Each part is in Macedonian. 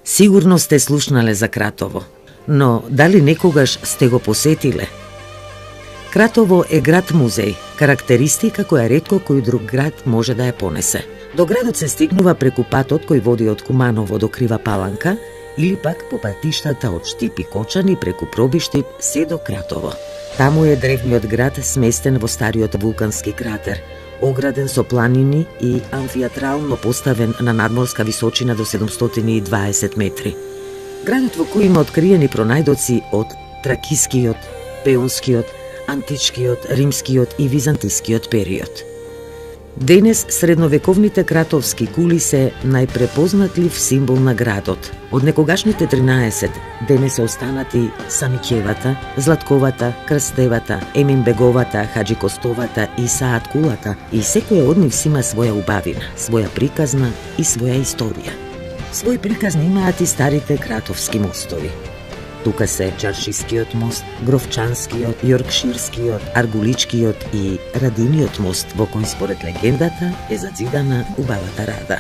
Сигурно сте слушнале за Кратово, но дали некогаш сте го посетиле? Кратово е град-музеј, карактеристика која ретко кој друг град може да ја понесе. До градот се стигнува преку патот кој води од Куманово до Крива Паланка или пак по патиштата од Штип и Кочани преку Пробиштип се до Кратово. Таму е древниот град сместен во стариот вулкански кратер, ограден со планини и амфиатрално поставен на надморска височина до 720 метри. Градот во кој има откриени пронајдоци од тракискиот, пеонскиот, античкиот, римскиот и византискиот период. Денес средновековните кратовски кули се најпрепознатлив символ на градот. Од некогашните 13, денес се останати Самиќевата, Златковата, Крстевата, Еминбеговата, Хаџикостовата и Саат кулата, и секоја од нив си има своја убавина, своја приказна и своја историја. Свој приказни имаат и старите кратовски мостови. Тука се Чаршискиот мост, Гровчанскиот, Јоркширскиот, Аргуличкиот и Радиниот мост, во кој според легендата е зазидана убавата Рада.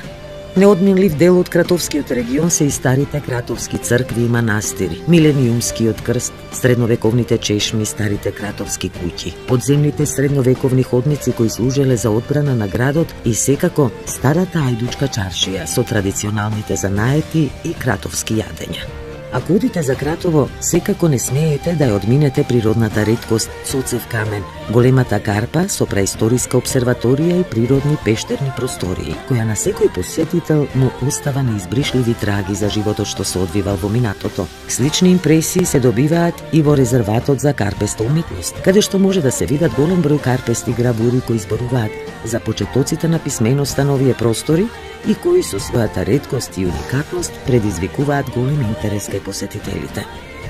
Неодменлив дел од Кратовскиот регион се и старите кратовски цркви и манастири, Милениумскиот крст, средновековните чешми, старите кратовски куќи, подземните средновековни ходници кои служеле за одбрана на градот и секако старата ајдучка чаршија со традиционалните занаети и кратовски јадења. Ако одите за Кратово, секако не смеете да ја одминете природната реткост Соцев камен, големата карпа со праисториска обсерваторија и природни пештерни простории, која на секој посетител му остава неизбришливи траги за животот што се одвивал во минатото. Слични импресии се добиваат и во резерватот за карпеста уметност, каде што може да се видат голем број карпести гравури кои зборуваат за почетоците на писменоста на овие простори и кои со својата реткост и уникатност предизвикуваат голем интерес кај посетителите.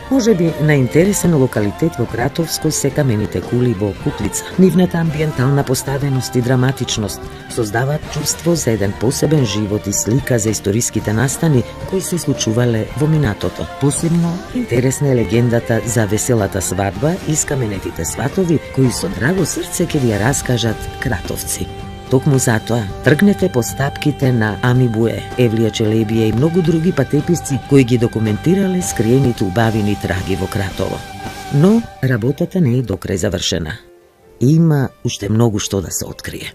Може би најинтересен локалитет во Кратовско се камените кули во Куклица. Нивната амбиентална поставеност и драматичност создаваат чувство за еден посебен живот и слика за историските настани кои се случувале во минатото. Посебно интересна е легендата за веселата свадба и скаменетите сватови кои со драго срце ќе ви ја раскажат кратовци. Токму затоа, тргнете по стапките на Ами Буе, Евлија Челебија и многу други патеписци кои ги документирале скриените убавини траги во Кратово. Но работата не е докрај завршена. Има уште многу што да се открие.